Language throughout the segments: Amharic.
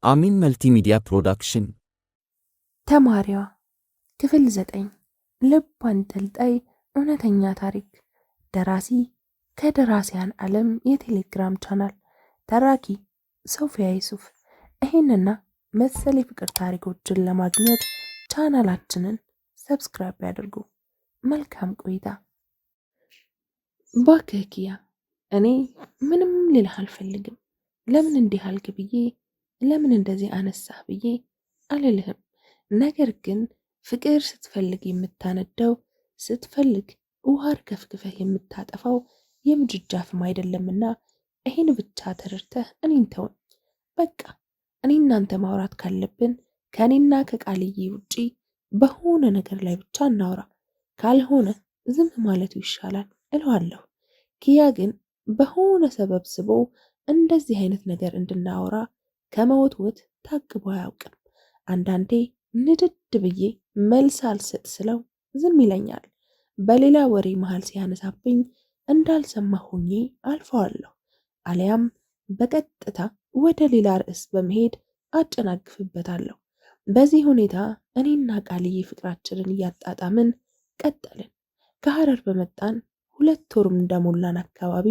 አሚን መልቲሚዲያ ፕሮዳክሽን። ተማሪዋ ክፍል 9 ልብ አንጠልጣይ እውነተኛ ታሪክ። ደራሲ ከደራሲያን ዓለም የቴሌግራም ቻናል። ተራኪ ሶፊያ ዩሱፍ። ይህንና መሰል የፍቅር ታሪኮችን ለማግኘት ቻናላችንን ሰብስክራይብ ያድርጉ። መልካም ቆይታ። እባክህ ኪያ፣ እኔ ምንም ልልህ አልፈልግም። ለምን እንዲህ አልክ ብዬ ለምን እንደዚህ አነሳህ ብዬ አልልህም። ነገር ግን ፍቅር ስትፈልግ የምታነደው ስትፈልግ ውሃ ከፍክፈህ የምታጠፋው የምድጃ ፍም አይደለምና ይሄን ብቻ ተረድተህ እኔን ተወኝ። በቃ እኔ እናንተ ማውራት ካለብን ከእኔና ከቃልዬ ውጪ በሆነ ነገር ላይ ብቻ እናውራ፣ ካልሆነ ዝም ማለቱ ይሻላል እለዋለሁ። ኪያ ግን በሆነ ሰበብ ስቦ እንደዚህ አይነት ነገር እንድናወራ ከመወትወት ታቅቦ አያውቅም። አንዳንዴ ንድድ ብዬ መልስ አልሰጥ ስለው ዝም ይለኛል። በሌላ ወሬ መሃል ሲያነሳብኝ እንዳልሰማ ሆኜ አልፈዋለሁ። አሊያም በቀጥታ ወደ ሌላ ርዕስ በመሄድ አጨናግፍበታለሁ። በዚህ ሁኔታ እኔና ቃልዬ ፍቅራችንን እያጣጣምን ቀጠልን። ከሐረር በመጣን 2 ወርም እንደሞላን አካባቢ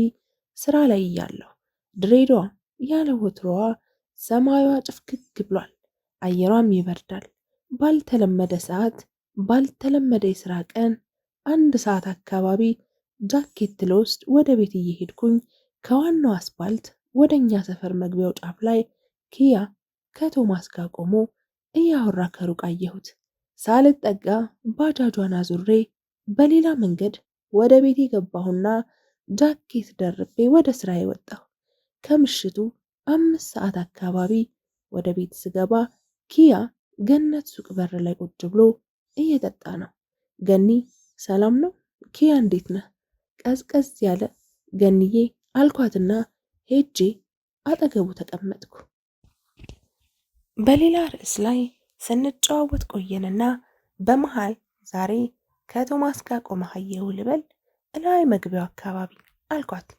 ስራ ላይ እያለሁ ድሬዳዋ ያለ ወትሮዋ ሰማዩዋ ጭፍግግ ብሏል። አየሯም ይበርዳል። ባልተለመደ ሰዓት ባልተለመደ የስራ ቀን 1 ሰዓት አካባቢ ጃኬት ልወስድ ወደ ቤት እየሄድኩኝ ከዋናው አስፓልት ወደኛ ሰፈር መግቢያው ጫፍ ላይ ኪያ ከቶማስ ጋር ቆሞ እያወራ ከሩቅ አየሁት። ሳልጠጋ ባጃጇን አዙሬ በሌላ መንገድ ወደ ቤት የገባሁና ጃኬት ደርቤ ወደ ስራ የወጣሁ። ከምሽቱ 5 ሰዓት አካባቢ ወደ ቤት ስገባ ኪያ ገነት ሱቅ በር ላይ ቁጭ ብሎ እየጠጣ ነው። ገኒ ሰላም ነው? ኪያ እንዴት ነህ? ቀዝቀዝ ያለ ገንዬ አልኳትና ሄጄ አጠገቡ ተቀመጥኩ። በሌላ ርዕስ ላይ ስንጨዋወት ቆየንና በመሃል ዛሬ ከቶማስ ጋር ቆመህ አየሁ ልበል እላይ መግቢያው አካባቢ አልኳት።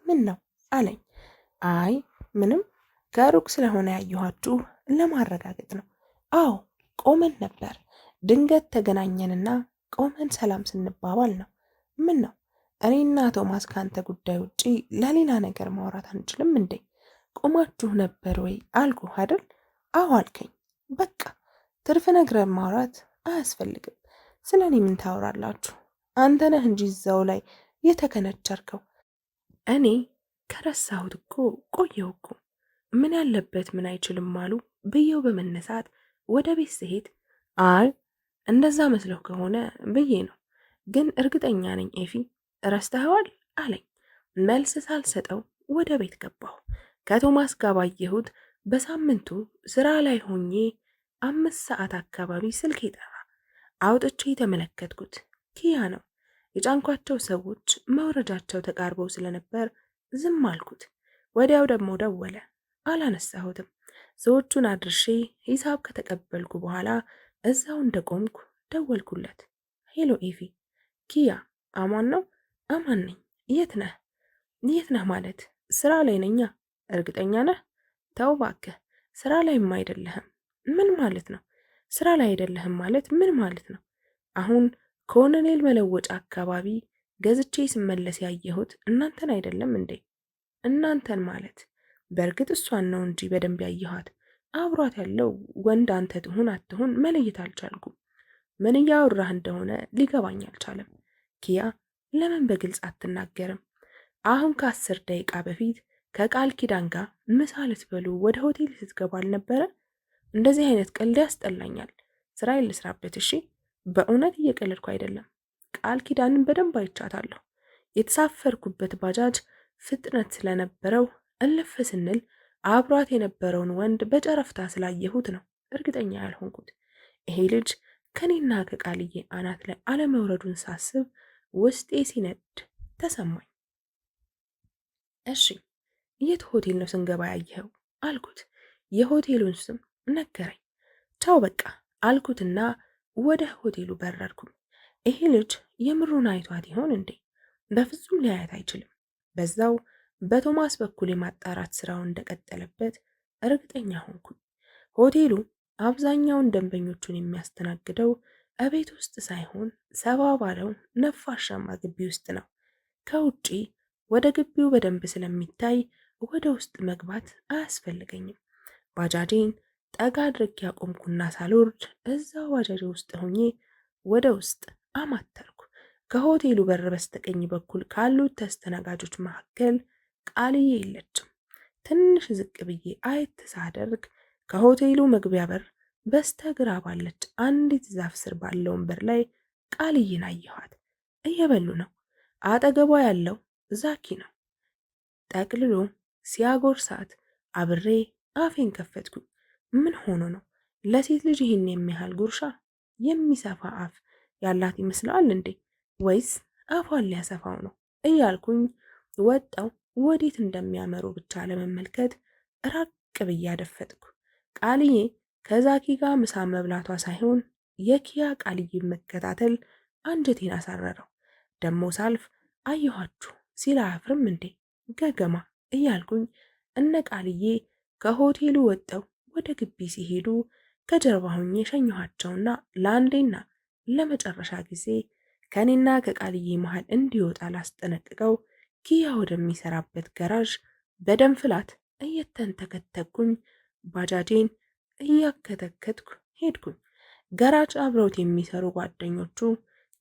ምን ነው አለኝ። አይ ምንም ከሩቅ ስለሆነ ያየኋችሁ ለማረጋገጥ ነው። አዎ ቆመን ነበር። ድንገት ተገናኘንና ቆመን ሰላም ስንባባል ነው። ምን ነው እኔና ቶማስ ካንተ ጉዳይ ውጪ ለሌላ ነገር ማውራት አንችልም እንዴ? ቆማችሁ ነበር ወይ አልኩ አይደል? አዎ አልከኝ። በቃ ትርፍ ነገር ማውራት አያስፈልግም። ስለ እኔ ምን ታወራላችሁ? አንተ ነህ እንጂ እዛው ላይ የተከነቸርከው። እኔ ከረሳሁት እኮ ቆየሁ እኮ። ምን ያለበት ምን አይችልም አሉ ብዬው በመነሳት ወደ ቤት ስሄድ አይ እንደዛ መስለው ከሆነ ብዬ ነው፣ ግን እርግጠኛ ነኝ ኤፊ ረስተኸዋል አለኝ። መልስ ሳልሰጠው ወደ ቤት ገባሁ። ከቶማስ ጋር ባየሁት በሳምንቱ ስራ ላይ ሆኜ 5 ሰዓት አካባቢ ስልክ ጠራ። አውጥቼ የተመለከትኩት ኪያ ነው። የጫንኳቸው ሰዎች መውረጃቸው ተቃርበው ስለነበር ዝም አልኩት። ወዲያው ደግሞ ደወለ። አላነሳሁትም። ሰዎቹን አድርሼ ሂሳብ ከተቀበልኩ በኋላ እዛው እንደቆምኩ ደወልኩለት። ሄሎ ኤፊ። ኪያ አማን ነው? አማን ነኝ። የት ነህ? የት ነህ ማለት ስራ ላይ ነኛ። እርግጠኛ ነህ? ተው እባክህ፣ ስራ ላይም አይደለህም። ምን ማለት ነው? ስራ ላይ አይደለህም ማለት ምን ማለት ነው? አሁን ኮሎኔል መለወጫ አካባቢ ገዝቼ ስመለስ ያየሁት እናንተን አይደለም እንዴ? እናንተን ማለት በእርግጥ እሷን ነው እንጂ በደንብ ያየኋት። አብሯት ያለው ወንድ አንተ ትሁን አትሁን መለየት አልቻልኩም። ምን እያወራህ እንደሆነ ሊገባኝ አልቻለም። ኪያ ለምን በግልጽ አትናገርም? አሁን ከ10 ደቂቃ በፊት ከቃል ኪዳን ጋር ምሳ ልትበሉ ወደ ሆቴል ስትገባ አልነበረ? እንደዚህ አይነት ቀልድ ያስጠላኛል። ስራዬን ልስራበት እሺ። በእውነት እየቀለድኩ አይደለም። ቃል ኪዳንን በደንብ አይቻታለሁ። የተሳፈርኩበት ባጃጅ ፍጥነት ስለነበረው እልፍ ስንል አብሯት የነበረውን ወንድ በጨረፍታ ስላየሁት ነው እርግጠኛ ያልሆንኩት። ይሄ ልጅ ከኔና ከቃልዬ አናት ላይ አለመውረዱን ሳስብ ውስጤ ሲነድ ተሰማኝ። እሺ የት ሆቴል ነው ስንገባ ያየኸው አልኩት። የሆቴሉን ስም ነገረኝ። ቻው በቃ አልኩትና ወደ ሆቴሉ በረርኩኝ። ይሄ ልጅ የምሩን አይቷት ይሆን እንዴ? በፍጹም ሊያያት አይችልም። በዛው በቶማስ በኩል የማጣራት ስራውን እንደቀጠለበት እርግጠኛ ሆንኩኝ። ሆቴሉ አብዛኛውን ደንበኞቹን የሚያስተናግደው እቤት ውስጥ ሳይሆን ሰፋ ባለው ነፋሻማ ግቢ ውስጥ ነው። ከውጪ ወደ ግቢው በደንብ ስለሚታይ ወደ ውስጥ መግባት አያስፈልገኝም። ባጃጄን ጠጋ አድርጌ ያቆምኩና ሳልወርድ እዛው ባጃጄ ውስጥ ሆኜ ወደ ውስጥ አማተርኩ። ከሆቴሉ በር በስተቀኝ በኩል ካሉት ተስተናጋጆች መካከል ቃልዬ የለችም። ትንሽ ዝቅ ብዬ አየት ሳደርግ ከሆቴሉ መግቢያ በር በስተግራ ባለች አንዲት ዛፍ ስር ባለው ወንበር ላይ ቃልዬን አየኋት። እየበሉ ነው። አጠገቧ ያለው ዛኪ ነው። ጠቅልሎ ሲያጎርሳት አብሬ አፌን ከፈትኩኝ። ምን ሆኖ ነው ለሴት ልጅ ይህን የሚያህል ጉርሻ? የሚሰፋ አፍ ያላት ይመስላል እንዴ? ወይስ አፏን ሊያሰፋው ነው እያልኩኝ ወጣው ወዴት እንደሚያመሩ ብቻ ለመመልከት ራቅ ብዬ አደፈጥኩ። ቃልዬ ከዛኪ ጋር ምሳ መብላቷ ሳይሆን የኪያ ቃልዬ መከታተል አንጀቴን አሳረረው። ደሞ ሳልፍ አየኋችሁ ሲል አያፍርም እንዴ ገገማ እያልኩኝ እነ ቃልዬ ከሆቴሉ ወጥተው ወደ ግቢ ሲሄዱ ከጀርባ ሆኜ የሸኘኋቸውና ለአንዴና ለመጨረሻ ጊዜ ከኔና ከቃልዬ መሃል እንዲወጣ ላስጠነቅቀው ኪያ ወደሚሰራበት ገራዥ በደም ፍላት እየተንተከተኩኝ ባጃጄን እያከተከትኩ ሄድኩኝ። ገራዥ አብረውት የሚሰሩ ጓደኞቹ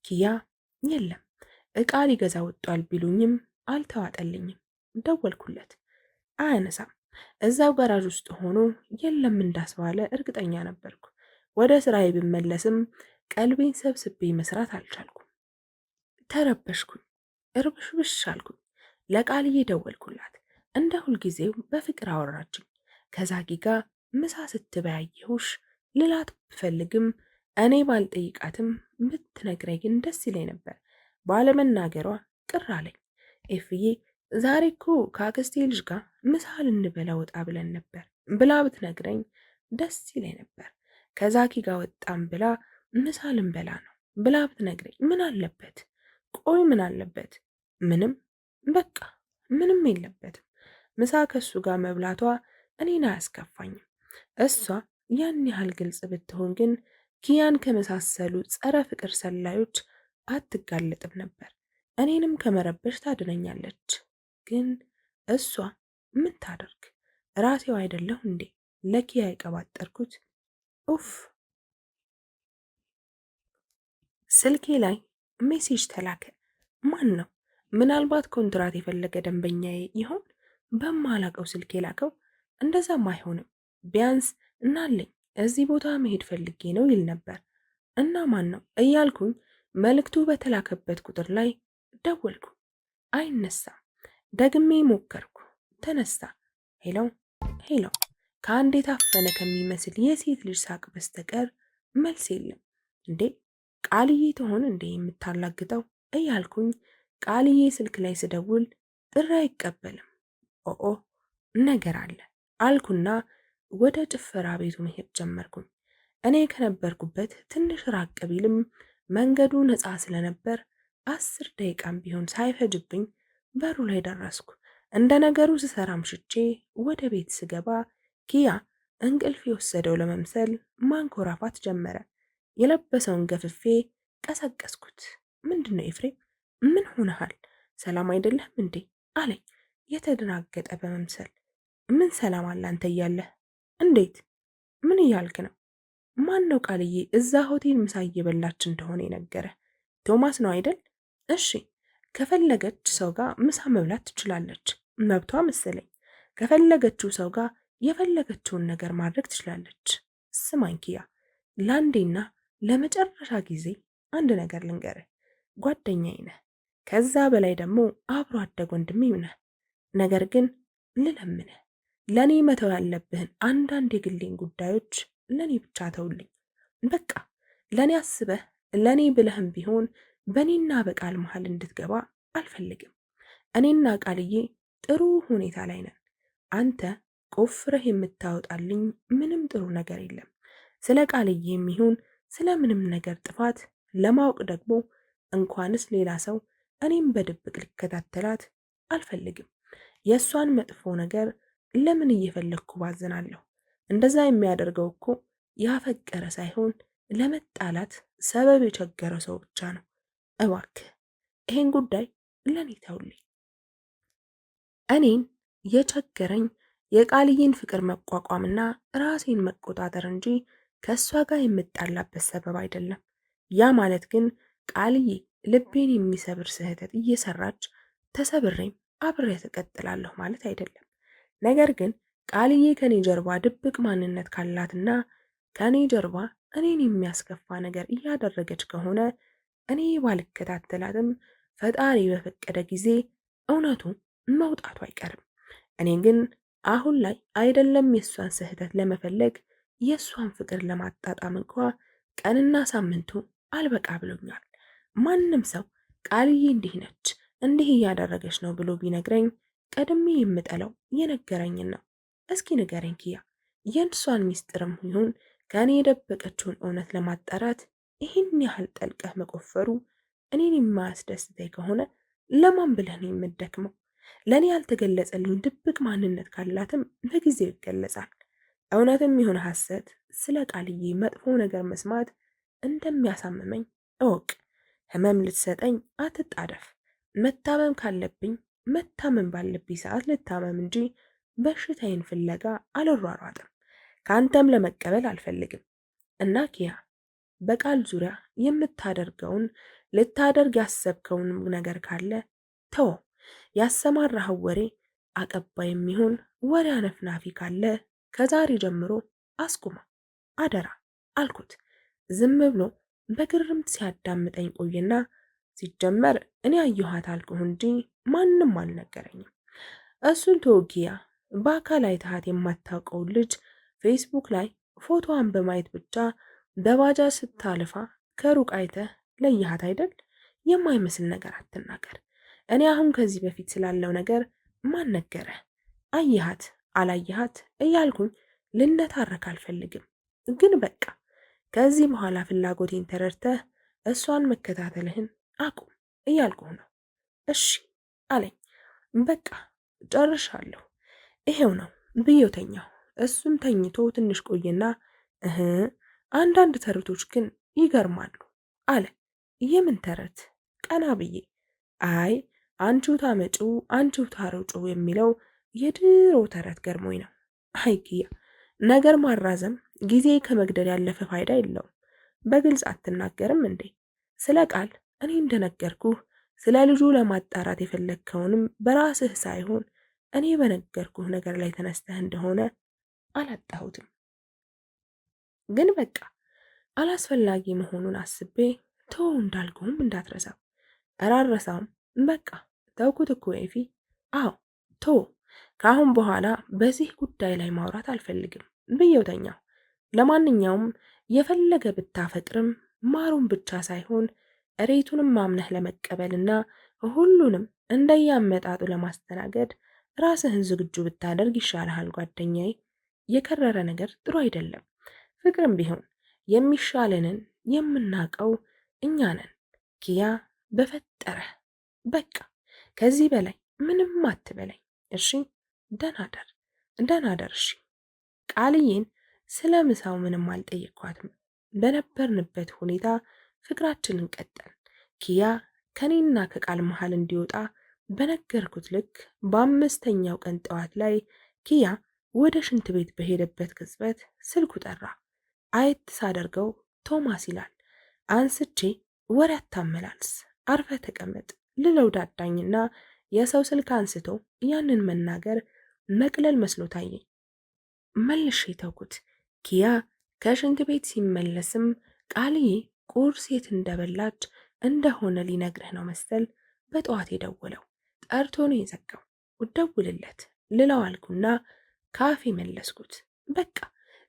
ኪያ የለም እቃ ሊገዛ ወጧል ቢሉኝም አልተዋጠልኝም። ደወልኩለት፣ አያነሳም። እዛው ገራዥ ውስጥ ሆኖ የለም እንዳስባለ እርግጠኛ ነበርኩ። ወደ ስራዬ ብመለስም ቀልቤን ሰብስቤ መስራት አልቻልኩም። ተረበሽኩኝ፣ እርብሽብሽ አልኩኝ። ለቃልዬ ደወልኩላት። እንደ ሁልጊዜው በፍቅር አወራችኝ። ከዛኪ ጋር ምሳ ስትበያየሁሽ ልላት ብፈልግም እኔ ባልጠይቃትም ምትነግረኝ ግን ደስ ይለኝ ነበር። ባለመናገሯ ቅር አለኝ። ኤፍዬ ዛሬ እኮ ከአክስቴ ልጅ ጋር ምሳ ልንበላ ወጣ ብለን ነበር ብላ ብትነግረኝ ደስ ይለኝ ነበር። ከዛኪ ጋር ወጣም ብላ ምሳ ልንበላ ነው ብላ ብትነግረኝ ምን አለበት? ቆይ ምን አለበት? ምንም፣ በቃ ምንም የለበትም። ምሳ ከሱ ጋር መብላቷ እኔን አያስከፋኝም። እሷ ያን ያህል ግልጽ ብትሆን ግን ኪያን ከመሳሰሉ ጸረ ፍቅር ሰላዮች አትጋለጥም ነበር። እኔንም ከመረበሽ ታድነኛለች። ግን እሷ ምን ታደርግ? ራሴው አይደለሁ እንዴ ለኪያ የቀባጠርኩት? ኡፍ! ስልኬ ላይ ሜሴጅ ተላከ። ማን ነው? ምናልባት ኮንትራት የፈለገ ደንበኛዬ ይሆን? በማላቀው ስልክ የላከው። እንደዛም አይሆንም። ቢያንስ እናለኝ እዚህ ቦታ መሄድ ፈልጌ ነው ይል ነበር። እና ማን ነው እያልኩኝ መልእክቱ በተላከበት ቁጥር ላይ ደወልኩ። አይነሳም። ደግሜ ሞከርኩ። ተነሳ። ሄሎ ሄሎ። ከአንድ የታፈነ ከሚመስል የሴት ልጅ ሳቅ በስተቀር መልስ የለም። እንዴ ቃልዬ ትሆን እንዴ የምታላግጠው እያልኩኝ ቃልዬ ስልክ ላይ ስደውል ጥሪ አይቀበልም። ኦኦ ነገር አለ አልኩና ወደ ጭፈራ ቤቱ መሄድ ጀመርኩኝ። እኔ ከነበርኩበት ትንሽ ራቅ ቢልም መንገዱ ነፃ ስለነበር 10 ደቂቃም ቢሆን ሳይፈጅብኝ በሩ ላይ ደረስኩ። እንደ ነገሩ ስሰራ አምሽቼ ወደ ቤት ስገባ ኪያ እንቅልፍ የወሰደው ለመምሰል ማንኮራፋት ጀመረ። የለበሰውን ገፍፌ ቀሰቀስኩት። ምንድን ነው ኤፍሬም? ምን ሆነሃል? ሰላም አይደለም እንዴ አለኝ የተደናገጠ በመምሰል። ምን ሰላም አለ አንተ እያለህ? እንዴት? ምን እያልክ ነው? ማን ነው ቃልዬ እዛ ሆቴል ምሳ እየበላች እንደሆነ የነገረ? ቶማስ ነው አይደል? እሺ ከፈለገች ሰው ጋር ምሳ መብላት ትችላለች፣ መብቷ መሰለኝ። ከፈለገችው ሰው ጋር የፈለገችውን ነገር ማድረግ ትችላለች። ስማኝ ኪያ፣ ለአንዴና ለመጨረሻ ጊዜ አንድ ነገር ልንገርህ። ጓደኛዬ ነህ፣ ከዛ በላይ ደግሞ አብሮ አደግ ወንድሜም ነህ። ነገር ግን ልለምንህ፣ ለእኔ መተው ያለብህን አንዳንድ የግሌን ጉዳዮች ለእኔ ብቻ ተውልኝ። በቃ ለእኔ አስበህ ለእኔ ብለህም ቢሆን በእኔና በቃል መሃል እንድትገባ አልፈልግም። እኔና ቃልዬ ጥሩ ሁኔታ ላይ ነን። አንተ ቆፍረህ የምታወጣልኝ ምንም ጥሩ ነገር የለም። ስለ ቃልዬ የሚሆን ስለ ምንም ነገር ጥፋት ለማወቅ ደግሞ እንኳንስ ሌላ ሰው እኔም በድብቅ ልከታተላት አልፈልግም። የእሷን መጥፎ ነገር ለምን እየፈለግኩ ባዝናለሁ? እንደዛ የሚያደርገው እኮ ያፈቀረ ሳይሆን ለመጣላት ሰበብ የቸገረ ሰው ብቻ ነው። እባክህ ይሄን ጉዳይ ለኔ ተውልኝ። እኔን የቸገረኝ የቃልዬን ፍቅር መቋቋምና ራሴን መቆጣጠር እንጂ ከእሷ ጋር የምጣላበት ሰበብ አይደለም። ያ ማለት ግን ቃልዬ ልቤን የሚሰብር ስህተት እየሰራች ተሰብሬም አብሬ ተቀጥላለሁ ማለት አይደለም። ነገር ግን ቃልዬ ከኔ ጀርባ ድብቅ ማንነት ካላትና ከኔ ጀርባ እኔን የሚያስከፋ ነገር እያደረገች ከሆነ እኔ ባልከታተላትም ፈጣሪ በፈቀደ ጊዜ እውነቱ መውጣቱ አይቀርም። እኔ ግን አሁን ላይ አይደለም የእሷን ስህተት ለመፈለግ የእሷን ፍቅር ለማጣጣም እንኳ ቀንና ሳምንቱ አልበቃ ብሎኛል። ማንም ሰው ቃልዬ እንዲህ ነች፣ እንዲህ እያደረገች ነው ብሎ ቢነግረኝ ቀድሜ የምጠለው የነገረኝን ነው። እስኪ ንገረኝ ኪያ፣ የእሷን ሚስጥርም ይሁን ከእኔ የደበቀችውን እውነት ለማጣራት ይህን ያህል ጠልቀህ መቆፈሩ እኔን የማያስደስተኝ ከሆነ ለማን ብለህ ነው የምትደክመው? ለእኔ ያልተገለጸልኝ ድብቅ ማንነት ካላትም በጊዜው ይገለጻል። እውነትም ይሁን ሐሰት ስለ ቃልዬ መጥፎ ነገር መስማት እንደሚያሳምመኝ እወቅ። ህመም ልትሰጠኝ አትጣደፍ። መታመም ካለብኝ መታመም ባለብኝ ሰዓት ልታመም እንጂ በሽታዬን ፍለጋ አልሯሯጥም። ከአንተም ለመቀበል አልፈልግም። እና ኪያ በቃል ዙሪያ የምታደርገውን ልታደርግ ያሰብከውን ነገር ካለ ተው። ያሰማራኸው ወሬ አቀባይ የሚሆን ወሬ አነፍናፊ ካለ ከዛሬ ጀምሮ አስቁማ አደራ አልኩት። ዝም ብሎ በግርምት ሲያዳምጠኝ ቆየና ሲጀመር እኔ አየኋት አልኩህ እንጂ ማንም አልነገረኝም። እሱን ተወጊያ በአካል አይተሃት የማታውቀውን ልጅ ፌስቡክ ላይ ፎቶዋን በማየት ብቻ በባጃጅ ስታልፋ ከሩቅ አይተህ ለይሃት አይደል? የማይመስል ነገር አትናገር። እኔ አሁን ከዚህ በፊት ስላለው ነገር ማን ነገረህ? አየሃት አላየሃት እያልኩኝ ልነታረክ አልፈልግም። ግን በቃ ከዚህ በኋላ ፍላጎቴን ተረድተህ እሷን መከታተልህን አቁም እያልኩህ ነው። እሺ አለኝ። በቃ ጨርሻለሁ፣ ይሄው ነው ብዬው ተኛሁ። እሱም ተኝቶ ትንሽ ቆየና አንዳንድ ተረቶች ግን ይገርማሉ አለ። የምን ተረት? ቀና ብዬ አይ አንቺው ታመጪው አንቺው ታረጪው የሚለው የድሮ ተረት ገርሞኝ ነው። አይ ኪያ፣ ነገር ማራዘም ጊዜ ከመግደል ያለፈ ፋይዳ የለውም። በግልጽ አትናገርም እንዴ? ስለ ቃል እኔ እንደነገርኩህ ስለ ልጁ ለማጣራት የፈለግከውንም በራስህ ሳይሆን እኔ በነገርኩህ ነገር ላይ ተነስተህ እንደሆነ አላጣሁትም። ግን በቃ አላስፈላጊ መሆኑን አስቤ ተው እንዳልኩህም እንዳትረሳው። እራረሳውም በቃ ተውኩት እኮ ኤፊ። አዎ ቶ ከአሁን በኋላ በዚህ ጉዳይ ላይ ማውራት አልፈልግም ብዬው ተኛው። ለማንኛውም የፈለገ ብታፈቅርም ማሩን ብቻ ሳይሆን እሬቱንም ማምነህ ለመቀበልና ሁሉንም እንደያመጣጡ ለማስተናገድ ራስህን ዝግጁ ብታደርግ ይሻልሃል ጓደኛዬ። የከረረ ነገር ጥሩ አይደለም። ፍቅርም ቢሆን የሚሻለንን የምናውቀው እኛ ነን። ኪያ በፈጠረህ በቃ ከዚህ በላይ ምንም አትበለኝ እሺ? ደናደር ደናደር። እሺ። ቃልዬን ስለ ምሳው ምንም አልጠየኳትም። በነበርንበት ሁኔታ ፍቅራችንን ቀጠል። ኪያ ከኔና ከቃል መሃል እንዲወጣ በነገርኩት ልክ በአምስተኛው ቀን ጠዋት ላይ ኪያ ወደ ሽንት ቤት በሄደበት ቅጽበት ስልኩ ጠራ። አየት ሳደርገው ቶማስ ይላል። አንስቼ ወሬ አታመላልስ፣ አርፈ ተቀመጥ ልለው ዳዳኝና የሰው ስልክ አንስቶ ያንን መናገር መቅለል መስሎ ታየኝ። መልሼ ተውኩት። ኪያ ከሽንት ቤት ሲመለስም ቃልዬ ቁርስ የት እንደበላች እንደሆነ ሊነግርህ ነው መሰል በጠዋት የደወለው። ጠርቶ ነው የዘጋው። ደውልለት ልለው አልኩና ካፌ መለስኩት። በቃ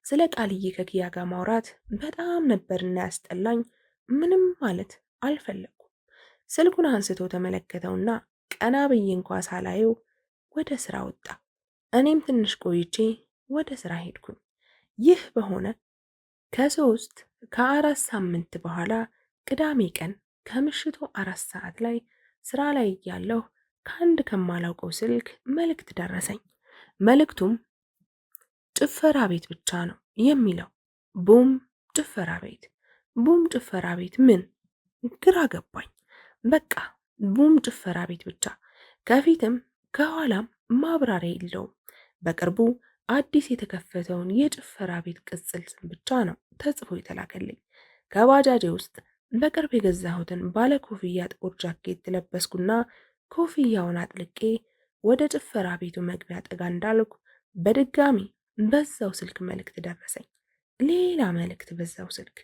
ስለ ቃልዬ ከኪያ ጋር ማውራት በጣም ነበርና ያስጠላኝ። ምንም ማለት አልፈለኩም። ስልኩን አንስቶ ተመለከተውና ቀና ብዬ እንኳ ሳላየው ወደ ስራ ወጣ። እኔም ትንሽ ቆይቼ ወደ ስራ ሄድኩኝ። ይህ በሆነ ከ4 ሳምንት በኋላ ቅዳሜ ቀን ከምሽቱ 4 ሰዓት ላይ ስራ ላይ እያለሁ ከአንድ ከማላውቀው ስልክ መልእክት ደረሰኝ። መልእክቱም ጭፈራ ቤት ብቻ ነው የሚለው። ቡም ጭፈራ ቤት፣ ቡም ጭፈራ ቤት ምን? ግራ ገባኝ። በቃ ቡም ጭፈራ ቤት ብቻ፣ ከፊትም ከኋላም ማብራሪያ የለውም። በቅርቡ አዲስ የተከፈተውን የጭፈራ ቤት ቅጽል ስም ብቻ ነው ተጽፎ የተላከልኝ። ከባጃጄ ውስጥ በቅርብ የገዛሁትን ባለ ኮፍያ ጥቁር ጃኬት ለበስኩና ኮፍያውን አጥልቄ ወደ ጭፈራ ቤቱ መግቢያ ጠጋ እንዳልኩ በድጋሚ በዛው ስልክ መልእክት ደረሰኝ። ሌላ መልእክት በዛው ስልክ።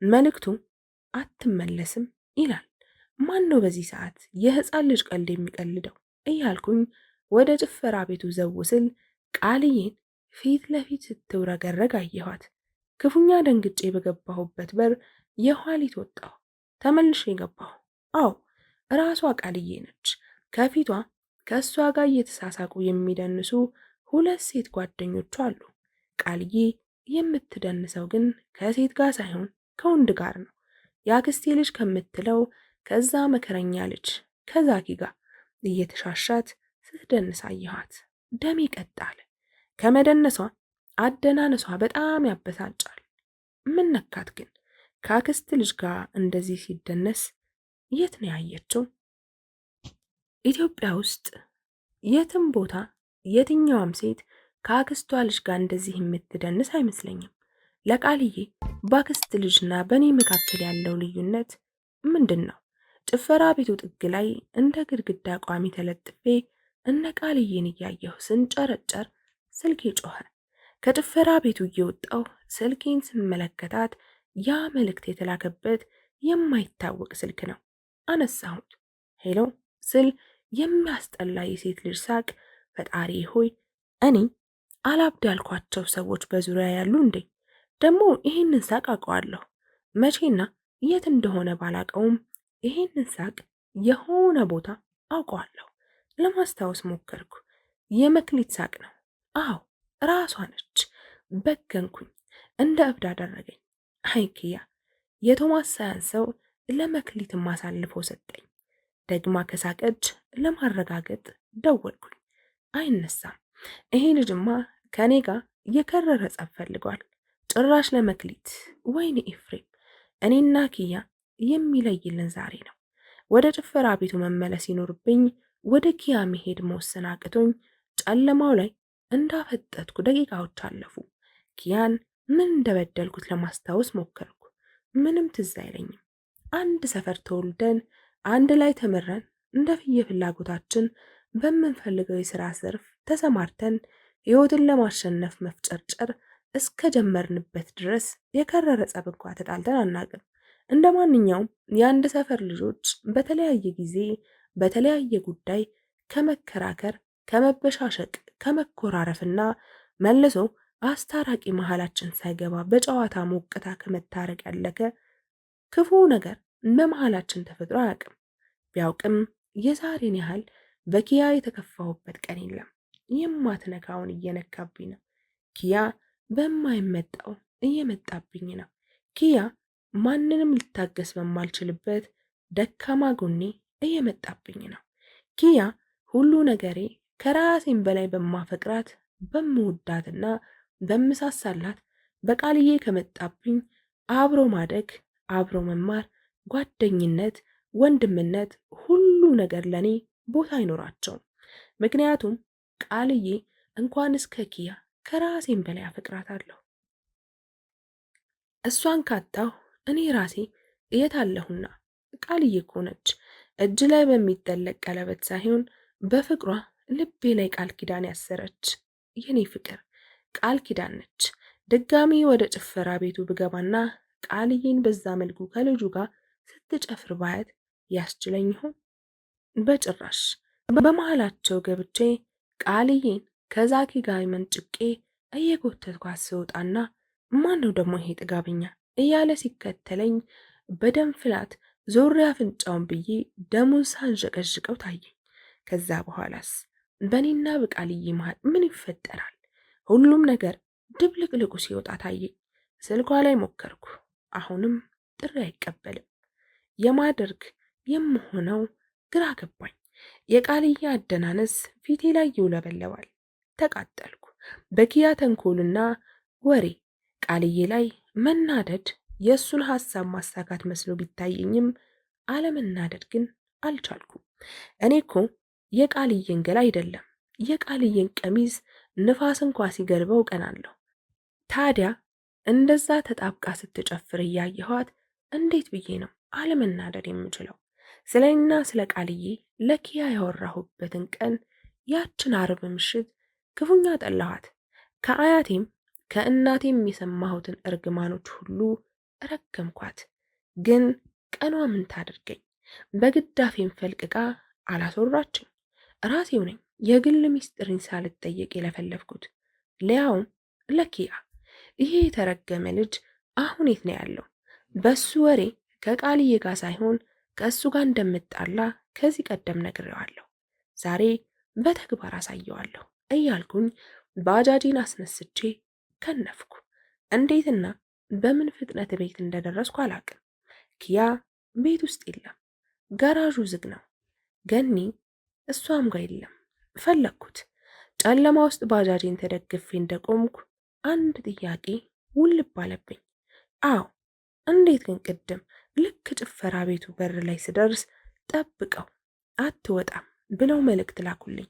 መልእክቱ አትመለስም ይላል። ማን ነው በዚህ ሰዓት የህፃን ልጅ ቀልድ የሚቀልደው እያልኩኝ ወደ ጭፈራ ቤቱ ዘው ስል ቃልዬን ፊት ለፊት ስትውረገረግ አየኋት። ክፉኛ ደንግጬ በገባሁበት በር የኋሊት ወጣሁ። ተመልሼ ገባሁ። አዎ ራሷ ቃልዬ ነች። ከፊቷ ከእሷ ጋር እየተሳሳቁ የሚደንሱ ሁለት ሴት ጓደኞቿ አሉ። ቃልዬ የምትደንሰው ግን ከሴት ጋር ሳይሆን ከወንድ ጋር ነው። የአክስቴ ልጅ ከምትለው ከዛ መከረኛ ልጅ ከዛኪ ጋር እየተሻሻት ስትደንስ አየኋት። ደሜ ቀጣለ። ከመደነሷ አደናነሷ በጣም ያበሳጫል። ምን ነካት ግን? ከአክስት ልጅ ጋር እንደዚህ ሲደነስ የት ነው ያየችው? ኢትዮጵያ ውስጥ የትም ቦታ የትኛዋም ሴት ከአክስቷ ልጅ ጋር እንደዚህ የምትደንስ አይመስለኝም። ለቃልዬ በአክስት ልጅና በእኔ መካከል ያለው ልዩነት ምንድን ነው? ጭፈራ ቤቱ ጥግ ላይ እንደ ግድግዳ ቋሚ ተለጥፌ እነ ቃልዬን እያየሁ ስንጨረጨር ስልኬ ጮኸ። ከጭፈራ ቤቱ እየወጣሁ ስልኬን ስመለከታት ያ መልእክት የተላከበት የማይታወቅ ስልክ ነው። አነሳሁት። ሄሎ ስል የሚያስጠላ የሴት ልጅ ሳቅ። ፈጣሪ ሆይ እኔ አላብድ ያልኳቸው ሰዎች በዙሪያ ያሉ እንዴ? ደግሞ ይህንን ሳቅ አውቀዋለሁ። መቼና የት እንደሆነ ባላቀውም ይህንን ሳቅ የሆነ ቦታ አውቀዋለሁ። ለማስታወስ ሞከርኩ። የመክሊት ሳቅ ነው። አዎ ራሷ ነች። በገንኩኝ። እንደ እብድ አደረገኝ። አይ ኪያ፣ የቶማስ ሳያንሰው ለመክሊትም አሳልፎ ሰጠኝ። ደግማ ከሳቀች ለማረጋገጥ ደወልኩኝ። አይነሳም። ይሄ ልጅማ ከኔ ጋር የከረረ ጸብ ፈልጓል። ጭራሽ ለመክሊት። ወይኔ ኤፍሬም፣ እኔና ኪያ የሚለይልን ዛሬ ነው። ወደ ጭፈራ ቤቱ መመለስ ይኖርብኝ ወደ ኪያ መሄድ መወሰን አቅቶኝ ጨለማው ላይ እንዳፈጠጥኩ ደቂቃዎች አለፉ። ኪያን ምን እንደበደልኩት ለማስታወስ ሞከርኩ። ምንም ትዝ አይለኝም። አንድ ሰፈር ተወልደን አንድ ላይ ተምረን እንደ ፍላጎታችን በምንፈልገው የሥራ ዘርፍ ተሰማርተን ሕይወትን ለማሸነፍ መፍጨርጨር እስከ ጀመርንበት ድረስ የከረረ ጸብ እንኳ ተጣልተን አናቅም። እንደ ማንኛውም የአንድ ሰፈር ልጆች በተለያየ ጊዜ በተለያየ ጉዳይ ከመከራከር፣ ከመበሻሸቅ፣ ከመኮራረፍና መልሶ አስታራቂ መሃላችን ሳይገባ በጨዋታ ሞቅታ ከመታረቅ ያለከ ክፉ ነገር በመሃላችን ተፈጥሮ አያውቅም። ቢያውቅም የዛሬን ያህል በኪያ የተከፋሁበት ቀን የለም። የማትነካውን እየነካብኝ ነው። ኪያ በማይመጣው እየመጣብኝ ነው። ኪያ ማንንም ልታገስ በማልችልበት ደካማ ጎኔ እየመጣብኝ ነው። ኪያ ሁሉ ነገሬ ከራሴን በላይ በማፈቅራት በምወዳትና በምሳሳላት በቃልዬ ከመጣብኝ አብሮ ማደግ፣ አብሮ መማር፣ ጓደኝነት፣ ወንድምነት ሁሉ ነገር ለኔ ቦታ አይኖራቸውም። ምክንያቱም ቃልዬ እንኳን እስከ ኪያ ከራሴን በላይ አፈቅራታለሁ። እሷን ካጣሁ እኔ ራሴ እየታለሁና ቃልዬ እኮ ነች እጅ ላይ በሚጠለቅ ቀለበት ሳይሆን በፍቅሯ ልቤ ላይ ቃል ኪዳን ያሰረች የኔ ፍቅር ቃል ኪዳን ነች። ድጋሚ ወደ ጭፈራ ቤቱ ብገባና ቃልዬን በዛ መልኩ ከልጁ ጋር ስትጨፍር ባያት ያስችለኝ ይሆን? በጭራሽ። በመሃላቸው ገብቼ ቃልዬን ከዛኪ ጋር መንጭቄ እየጎተትኳት ስወጣና ማነው ደግሞ ይሄ ጥጋበኛ እያለ ሲከተለኝ በደም ፍላት ዞሬ አፍንጫውን ብዬ ደሙን ሳንዠቀዥቀው ታየኝ። ከዛ በኋላስ በእኔና በቃልዬ መሃል ምን ይፈጠራል? ሁሉም ነገር ድብልቅልቁ ሲወጣ ታየኝ። ስልኳ ላይ ሞከርኩ። አሁንም ጥሪ አይቀበልም። የማደርግ የምሆነው ግራ ገባኝ። የቃልዬ አደናነስ ፊቴ ላይ ይውለበለባል። ተቃጠልኩ። በኪያ ተንኮልና ወሬ ቃልዬ ላይ መናደድ የእሱን ሐሳብ ማሳካት መስሎ ቢታየኝም አለመናደድ ግን አልቻልኩም። እኔ እኮ የቃልዬን ገላ አይደለም የቃልዬን ቀሚስ ንፋስ እንኳ ሲገልበው ቀናለሁ። ታዲያ እንደዛ ተጣብቃ ስትጨፍር እያየኋት እንዴት ብዬ ነው አለመናደድ የምችለው? ስለና ስለ ቃልዬ ለኪያ ያወራሁበትን ቀን ያችን አርብ ምሽት ክፉኛ ጠላኋት። ከአያቴም ከእናቴም የሰማሁትን እርግማኖች ሁሉ ረገምኳት። ግን ቀኗ ምን ታደርገኝ? በግዳፌም ፈልቅቃ አላስወራችኝ። ራሴው ነኝ የግል ሚስጥሬን ሳልጠየቅ የለፈለፍኩት፣ ሊያውም ለኪያ። ይሄ የተረገመ ልጅ አሁን የት ነው ያለው? በሱ ወሬ ከቃልዬ ጋር ሳይሆን ከእሱ ጋር እንደምጣላ ከዚህ ቀደም ነግሬዋለሁ። ዛሬ በተግባር አሳየዋለሁ እያልኩኝ ባጃጂን አስነስቼ ከነፍኩ። እንዴትና በምን ፍጥነት ቤት እንደደረስኩ አላቅም። ኪያ ቤት ውስጥ የለም፣ ጋራዡ ዝግ ነው። ገኒ እሷም ጋር የለም። ፈለግኩት። ጨለማ ውስጥ ባጃጄን ተደግፌ እንደቆምኩ አንድ ጥያቄ ውልብ አለብኝ። አዎ እንዴት ግን ቅድም ልክ ጭፈራ ቤቱ በር ላይ ስደርስ ጠብቀው አትወጣም ብለው መልእክት ላኩልኝ።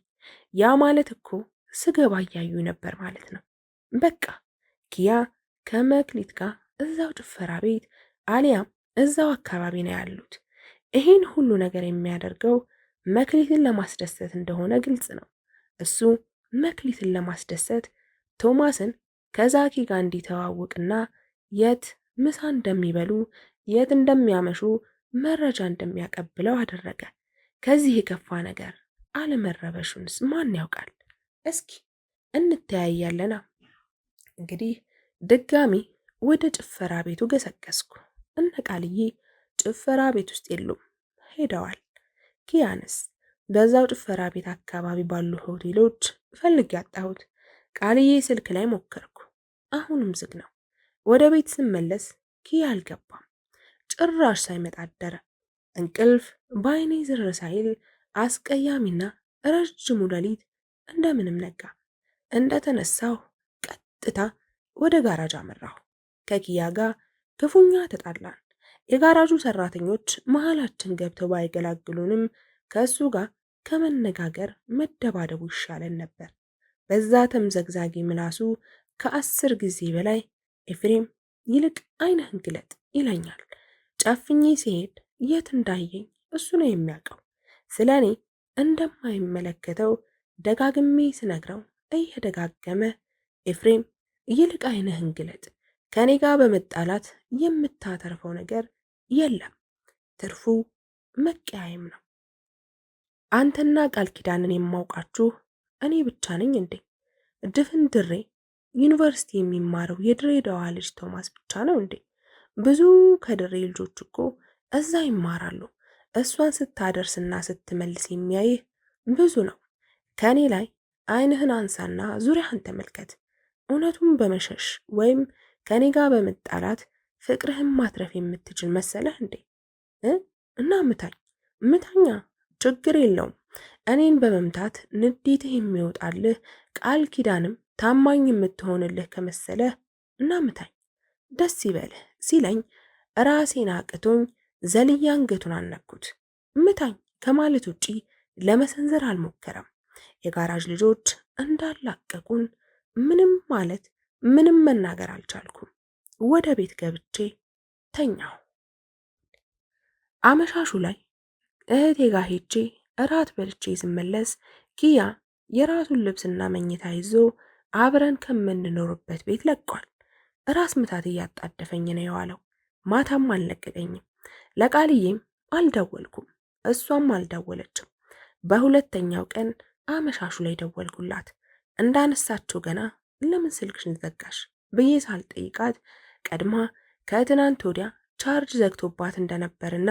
ያ ማለት እኮ ስገባ እያዩ ነበር ማለት ነው። በቃ ኪያ ከመክሊት ጋር እዛው ጭፈራ ቤት አሊያም እዛው አካባቢ ነው ያሉት። ይህን ሁሉ ነገር የሚያደርገው መክሊትን ለማስደሰት እንደሆነ ግልጽ ነው። እሱ መክሊትን ለማስደሰት ቶማስን ከዛኪ ጋር እንዲተዋውቅና የት ምሳ እንደሚበሉ የት እንደሚያመሹ መረጃ እንደሚያቀብለው አደረገ። ከዚህ የከፋ ነገር አለመረበሹንስ ማን ያውቃል? እስኪ እንተያያለና። እንግዲህ ድጋሚ ወደ ጭፈራ ቤቱ ገሰገስኩ። እነ ቃልዬ ጭፈራ ቤት ውስጥ የሉም፣ ሄደዋል። ኪያንስ በዛው ጭፈራ ቤት አካባቢ ባሉ ሆቴሎች ፈልግ ያጣሁት። ቃልዬ ስልክ ላይ ሞከርኩ፣ አሁንም ዝግ ነው። ወደ ቤት ስመለስ ኪያ አልገባም፣ ጭራሽ ሳይመጣ አደረ። እንቅልፍ በአይኔ ዝር ሳይል አስቀያሚና ረጅሙ ሌሊት እንደምንም ነጋ። እንደተነሳሁ ቀጥታ ወደ ጋራጅ አመራሁ። ከኪያ ጋር ክፉኛ ተጣላን። የጋራጁ ሰራተኞች መሃላችን ገብተው ባይገላግሉንም ከእሱ ጋር ከመነጋገር መደባደቡ ይሻለን ነበር። በዛ ተምዘግዛጊ ምላሱ ከ10 ጊዜ በላይ ኤፍሬም ይልቅ ዓይንህን ግለጥ ይለኛል። ጨፍኜ ሲሄድ የት እንዳየኝ እሱ ነው የሚያውቀው። ስለ እኔ እንደማይመለከተው ደጋግሜ ስነግረው እየደጋገመ ኤፍሬም ይልቅ ዓይንህን ግለጥ፣ ከኔ ጋር በመጣላት የምታተርፈው ነገር የለም፣ ትርፉ መቀያየም ነው። አንተና ቃል ኪዳንን የማውቃችሁ እኔ ብቻ ነኝ እንዴ? ድፍን ድሬ ዩኒቨርሲቲ የሚማረው የድሬዳዋ ልጅ ቶማስ ብቻ ነው እንዴ? ብዙ ከድሬ ልጆች እኮ እዛ ይማራሉ። እሷን ስታደርስና ስትመልስ የሚያይህ ብዙ ነው። ከኔ ላይ ዓይንህን አንሳና ዙሪያህን ተመልከት። እውነቱን በመሸሽ ወይም ከኔ ጋር በመጣላት ፍቅርህን ማትረፍ የምትችል መሰለህ እንዴ? እና ምታኛ፣ ችግር የለውም። እኔን በመምታት ንዴትህ የሚወጣልህ ቃል ኪዳንም ታማኝ የምትሆንልህ ከመሰለህ እና ምታኝ፣ ደስ ይበልህ ሲለኝ ራሴን አቅቶኝ ዘልዬ አንገቱን አነኩት። ምታኝ ከማለት ውጪ ለመሰንዘር አልሞከረም። የጋራዥ ልጆች እንዳላቀቁን ምንም መናገር አልቻልኩም። ወደ ቤት ገብቼ ተኛሁ። አመሻሹ ላይ እህቴ ጋር ሄጄ እራት በልቼ ስመለስ ኪያ የራሱን ልብስና መኝታ ይዞ አብረን ከምንኖርበት ቤት ለቋል። ራስ ምታት እያጣደፈኝ ነው የዋለው። ማታም አልለቀቀኝም። ለቃልዬም አልደወልኩም፣ እሷም አልደወለችም። በሁለተኛው ቀን አመሻሹ ላይ ደወልኩላት። እንዳነሳችው ገና ለምን ስልክሽን ዘጋሽ ብዬ ሳልጠይቃት ቀድማ ከትናንት ወዲያ ቻርጅ ዘግቶባት እንደነበርና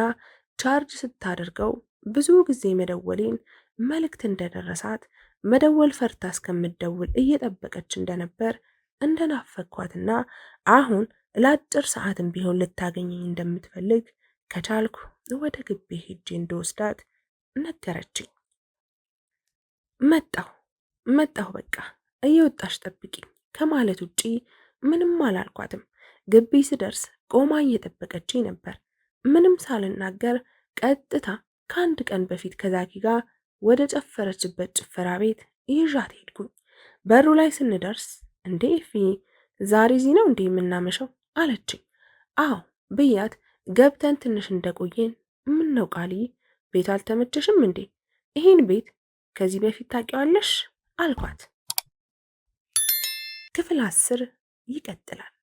ቻርጅ ስታደርገው ብዙ ጊዜ መደወሌን መልእክት እንደደረሳት መደወል ፈርታ እስከምደውል እየጠበቀች እንደነበር እንደናፈኳትና አሁን ለአጭር ሰዓትም ቢሆን ልታገኘኝ እንደምትፈልግ ከቻልኩ ወደ ግቢ ሄጄ እንደወስዳት ነገረችኝ። መጣሁ በቃ እየወጣሽ ጠብቂኝ ከማለት ውጪ ምንም አላልኳትም። ግቢ ስደርስ ቆማ እየጠበቀችኝ ነበር። ምንም ሳልናገር ቀጥታ ከአንድ ቀን በፊት ከዛኪ ጋር ወደ ጨፈረችበት ጭፈራ ቤት ይዣት ሄድኩኝ። በሩ ላይ ስንደርስ እንዴ ኤፊ ዛሬ እዚህ ነው እንዴ የምናመሸው አለችኝ። አዎ ብያት ገብተን ትንሽ እንደቆየን ምን ነው ቃልዬ ቤቱ አልተመቸሽም እንዴ? ይሄን ቤት ከዚህ በፊት ታውቂዋለሽ አልኳት። ክፍል 10 ይቀጥላል።